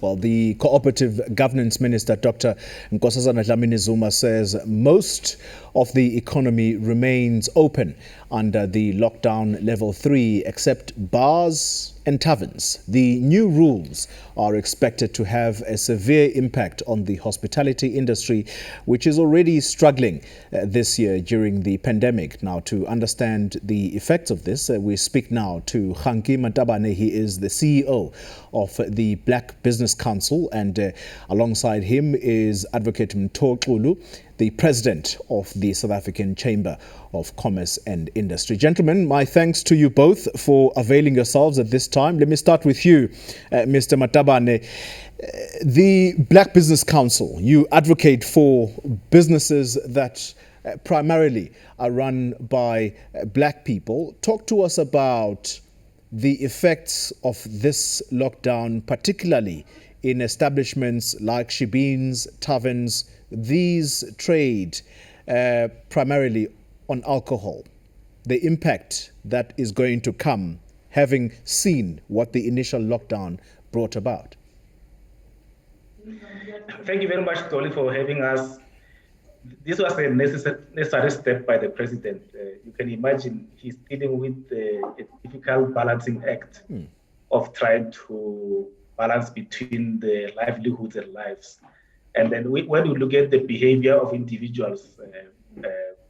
Well, the Cooperative Governance Minister, Dr. Nkosazana Dlamini-Zuma, says most of the economy remains open under the lockdown level 3, except bars and taverns. The new rules are expected to have a severe impact on the hospitality industry, which is already struggling this year during the pandemic. Now, to understand the effects of this, we speak now to Kgangki Matebane. He is the CEO of the Black Business Council, and alongside him is Advocate Mtho, Xulu, the president of the South African Chamber of Commerce and Industry. Gentlemen, my thanks to you both for availing yourselves at this time. Let me start with you, Mr. Matebane. The Black Business Council, you advocate for businesses that primarily are run by black people. Talk to us about the effects of this lockdown, particularly in establishments like shebeens, taverns. These trade primarily on alcohol. The impact that is going to come, having seen what the initial lockdown brought about. Thank you very much, Dolly, for having us. This was a necessary step by the president. You can imagine he's dealing with a difficult balancing act of trying to balance between the livelihoods and lives. And then when you look at the behavior of individuals,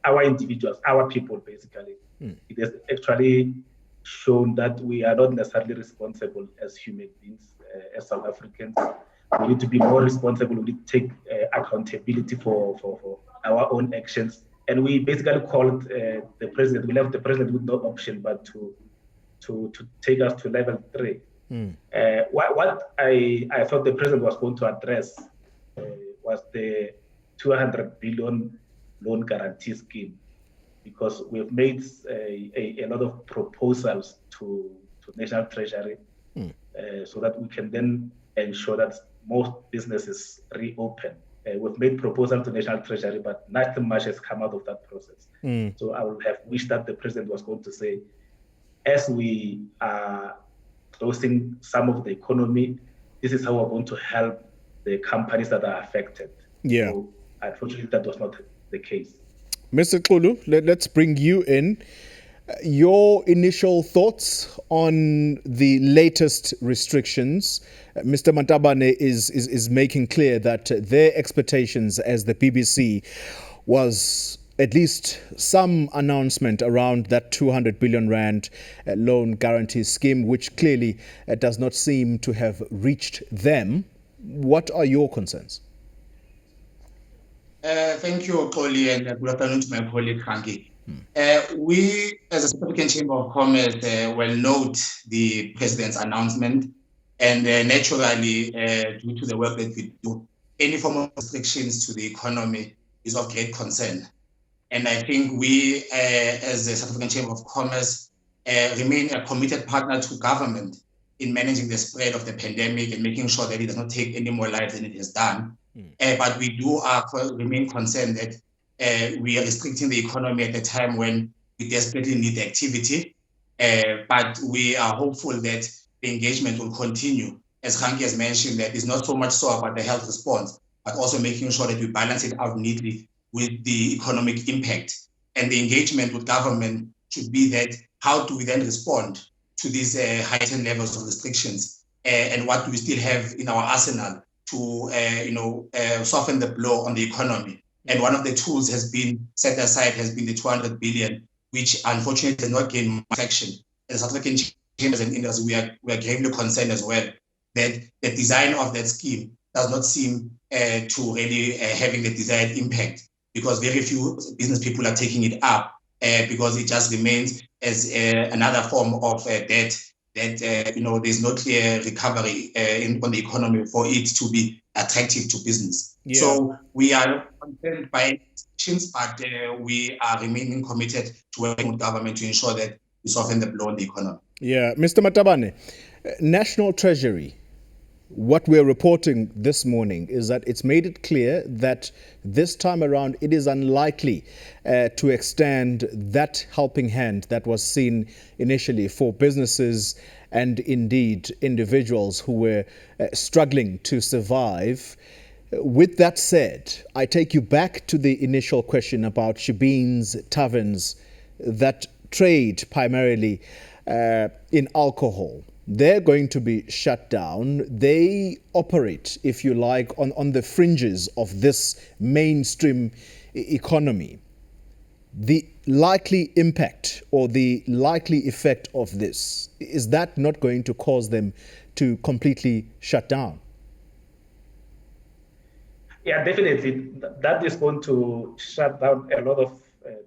our people, basically, it has actually shown that we are not necessarily responsible as human beings, as South Africans. We need to be more responsible. We need to take accountability for our own actions. And we basically called the president. We left the president with no option but to take us to level 3. What I thought the president was going to address was the 200 billion loan guarantee scheme, because we've made a lot of proposals to National Treasury so that we can then ensure that most businesses reopen. We've made proposals to National Treasury, but nothing much has come out of that process. So I would have wished that the president was going to say, as we are closing some of the economy, this is how we're going to help the companies that are affected. Yeah. So unfortunately, that was not the case. Mr. Xulu, let's bring you in. Your initial thoughts on the latest restrictions. Mr. Matebane is making clear that their expectations as the BBC was at least some announcement around that 200 billion rand loan guarantee scheme, which clearly does not seem to have reached them. What are your concerns? Thank you, Xoli, and good afternoon to my colleague, Kgangki. We, as a South African Chamber of Commerce, will note the president's announcement, and naturally, due to the work that we do, any form of restrictions to the economy is of great concern. And I think we, as the South African Chamber of Commerce, remain a committed partner to government in managing the spread of the pandemic and making sure that it does not take any more lives than it has done. But we do remain concerned that we are restricting the economy at a time when we desperately need the activity. But we are hopeful that the engagement will continue. As Kgangki has mentioned, that it's not so much so about the health response, but also making sure that we balance it out neatly with the economic impact. And the engagement with government should be that how do we then respond to these heightened levels of restrictions, and what do we still have in our arsenal to soften the blow on the economy. And one of the tools has been set aside, has been the 200 billion, which unfortunately has not gained much traction. As South African Chambers and Industry, we are gravely concerned as well that the design of that scheme does not seem to really having the desired impact, because very few business people are taking it up, because it just remains as another form of debt that there's no clear recovery on the economy for it to be attractive to business. Yeah. So we are concerned by actions, but we are remaining committed to working with government to ensure that we soften the blow on the economy. Yeah, Mr. Matebane, National Treasury, what we're reporting this morning is that it's made it clear that this time around it is unlikely to extend that helping hand that was seen initially for businesses and indeed individuals who were struggling to survive. With that said, I take you back to the initial question about shebeens, taverns that trade primarily in alcohol. They're going to be shut down. They operate, if you like, on the fringes of this mainstream economy. The likely impact or the likely effect of this, is that not going to cause them to completely shut down? Yeah, definitely. That is going to shut down a lot of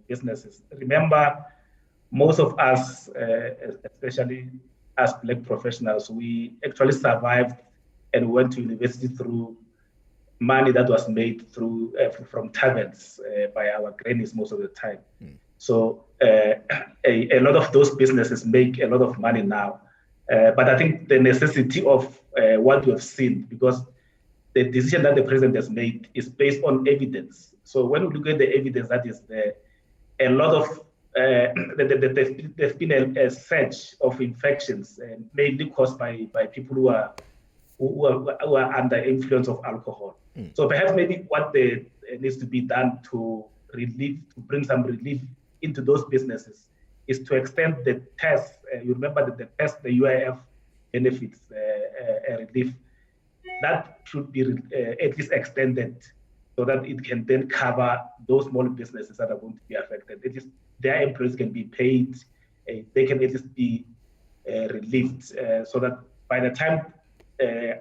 businesses. Remember, most of us, especially as Black professionals, we actually survived and went to university through money that was made through from taverns by our grannies most of the time. So a lot of those businesses make a lot of money now. But I think the necessity of what we have seen, because the decision that the president has made is based on evidence. So when we look at the evidence that is there, a lot of there's been a surge of infections, mainly caused by people who are under influence of alcohol. So perhaps maybe what needs to be done to bring some relief into those businesses is to extend the test. You remember that the test, the UIF benefits relief, that should be at least extended so that it can then cover those small businesses that are going to be affected. It is their employees can be paid, they can at least be relieved, so that by the time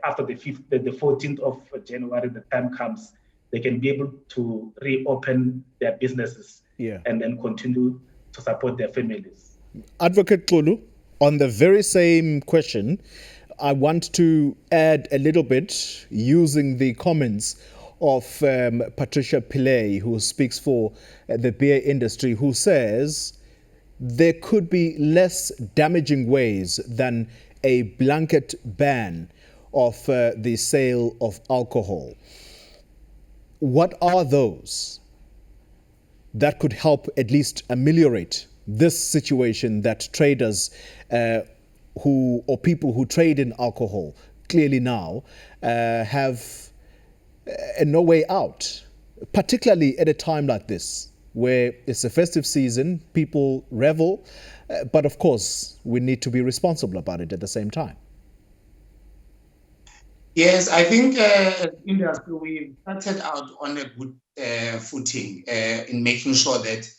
after the 14th of January, the time comes, they can be able to reopen their businesses and then continue to support their families. Advocate Xulu, on the very same question, I want to add a little bit using the comments of Patricia Pillay, who speaks for the beer industry, who says there could be less damaging ways than a blanket ban of the sale of alcohol. What are those that could help at least ameliorate this situation that traders or people who trade in alcohol clearly now have no way out, particularly at a time like this, where it's a festive season, people revel, but of course we need to be responsible about it at the same time. Yes, I think as industry we started out on a good footing in making sure that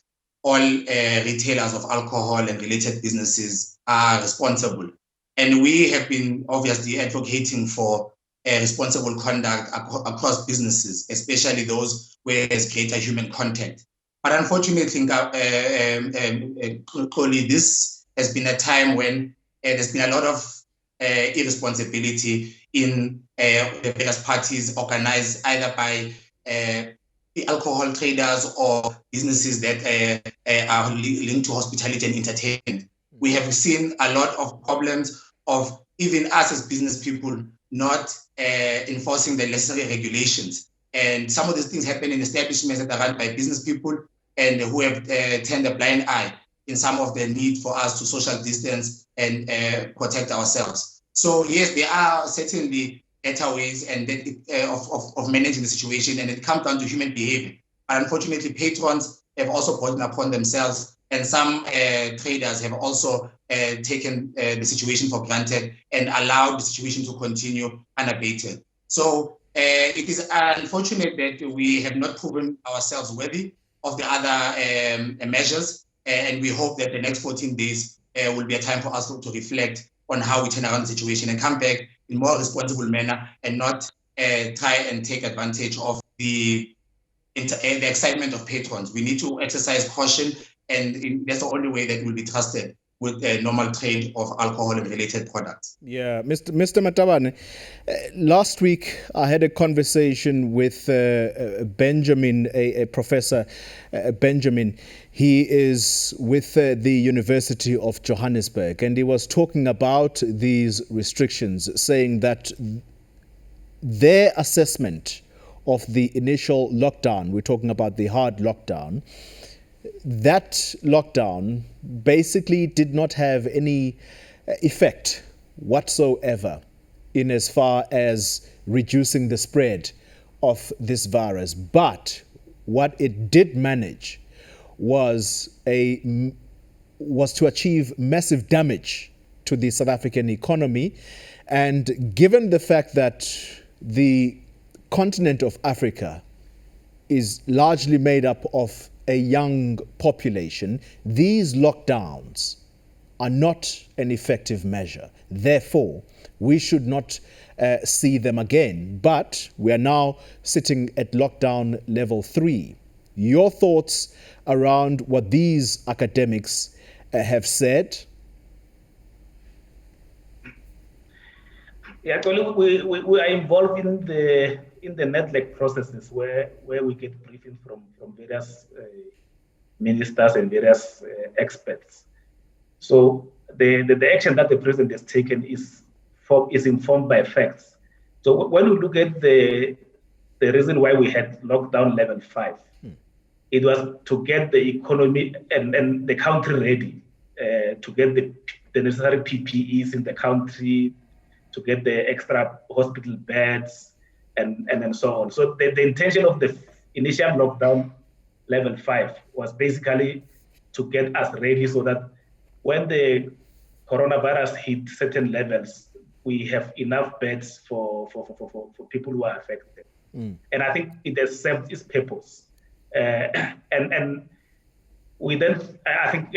all retailers of alcohol and related businesses are responsible. And we have been obviously advocating for responsible conduct across businesses, especially those where there's greater human contact. But unfortunately, this has been a time when there's been a lot of irresponsibility in the various parties organized either by the alcohol traders or businesses that are linked to hospitality and entertainment. We have seen a lot of problems of even us as business people not enforcing the necessary regulations. And some of these things happen in establishments that are run by business people and who have turned a blind eye in some of the need for us to social distance and protect ourselves. So yes, there are certainly better ways and of managing the situation, and it comes down to human behavior. But unfortunately, patrons have also brought it upon themselves, and some traders have also taken the situation for granted and allowed the situation to continue unabated. So it is unfortunate that we have not proven ourselves worthy of the other measures, and we hope that the next 14 days will be a time for us to reflect on how we turn around the situation and come back in more responsible manner and not try and take advantage of the excitement of patrons. We need to exercise caution, and that's the only way that we'll be trusted with the normal trade of alcohol and related products. Yeah, Mr. Matebane, last week I had a conversation with Benjamin, a professor, Benjamin. He is with the University of Johannesburg, and he was talking about these restrictions, saying that their assessment of the initial lockdown, we're talking about the hard lockdown, that lockdown basically did not have any effect whatsoever in as far as reducing the spread of this virus. But what it did manage was to achieve massive damage to the South African economy. And given the fact that the continent of Africa is largely made up of a young population, these lockdowns are not an effective measure. Therefore, we should not see them again. But we are now sitting at lockdown level 3. Your thoughts around what these academics have said? Yeah, actually, we are involved in the NEDLEC processes where we get briefings from various ministers and various experts. So the action that the president has taken is informed by facts. So when we look at the reason why we had lockdown level 5, it was to get the economy and the country ready, to get the necessary PPEs in the country, to get the extra hospital beds, and so on. So the intention of the initial lockdown level 5 was basically to get us ready so that when the coronavirus hit certain levels, we have enough beds for people who are affected. And I think it has served its purpose. And we then, I think,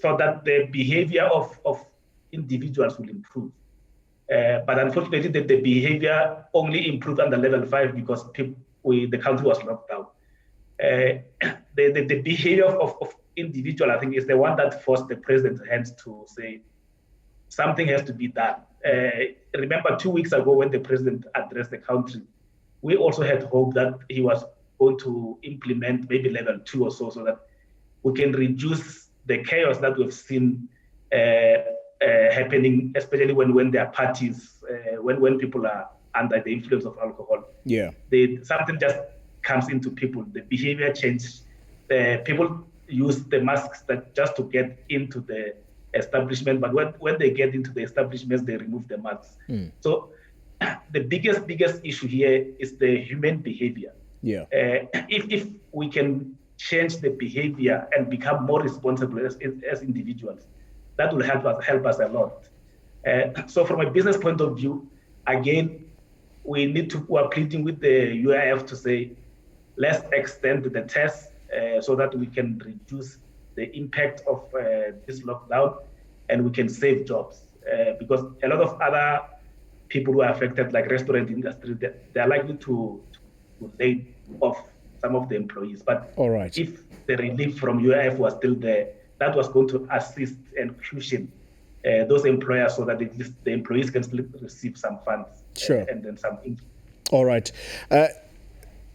thought that the behavior of individuals will improve. But unfortunately, the behavior only improved under level 5 because the country was locked down. The behavior of individual, I think, is the one that forced the president's hands to say something has to be done. Remember 2 weeks ago when the president addressed the country, we also had hope that he was going to implement maybe level 2 or so that we can reduce the chaos that we've seen happening, especially when there are parties, when people are under the influence of alcohol. Yeah, something just comes into people. The behavior changes. People use the masks just to get into the establishment, but when they get into the establishments, they remove the masks. So the biggest issue here is the human behavior. Yeah. If we can change the behavior and become more responsible as individuals, that will help us a lot. So from a business point of view, again, we are pleading with the UIF to say, let's extend the tests so that we can reduce the impact of this lockdown and we can save jobs. Because a lot of other people who are affected, like restaurant industry, they are likely to lay off some of the employees. But all right, if the relief from UIF was still there, that was going to assist and cushion those employers so that the employees can still receive some funds. Sure. And then some income. All right.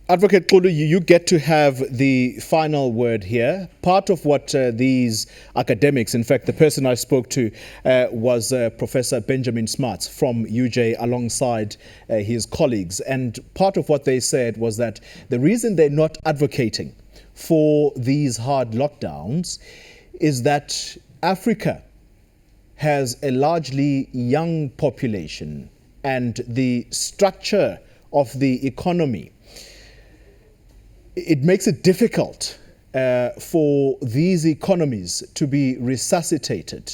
Advocate Xulu, you get to have the final word here. Part of what these academics, in fact, the person I spoke to was Professor Benjamin Smarts from UJ alongside his colleagues. And part of what they said was that the reason they're not advocating for these hard lockdowns is that Africa has a largely young population and the structure of the economy, it makes it difficult for these economies to be resuscitated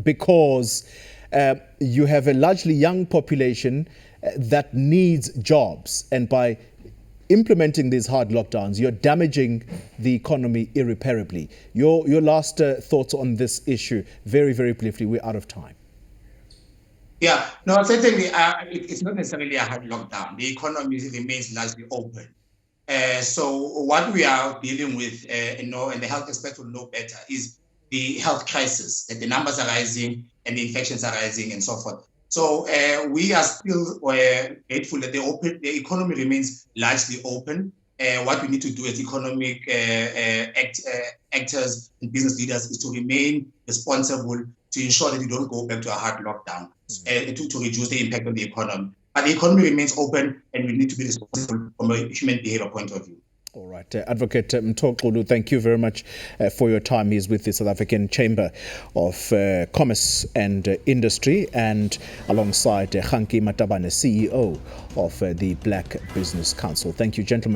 because you have a largely young population that needs jobs. And by implementing these hard lockdowns, you're damaging the economy irreparably. Your last thoughts on this issue, very, very briefly. We're out of time. Yeah, no, certainly it's not necessarily a hard lockdown. The economy remains largely open. So what we are dealing with, and the health experts will know better, is the health crisis, that the numbers are rising and the infections are rising and so forth. So we are still grateful that the economy remains largely open. What we need to do as economic actors and business leaders is to remain responsible to ensure that we don't go back to a hard lockdown, to reduce the impact on the economy. But the economy remains open, and we need to be responsible from a human behavior point of view. All right. Advocate Mtho Xulu, thank you very much for your time. He's with the South African Chamber of Commerce and Industry, and alongside Kgangki Matebane, CEO of the Black Business Council. Thank you, gentlemen.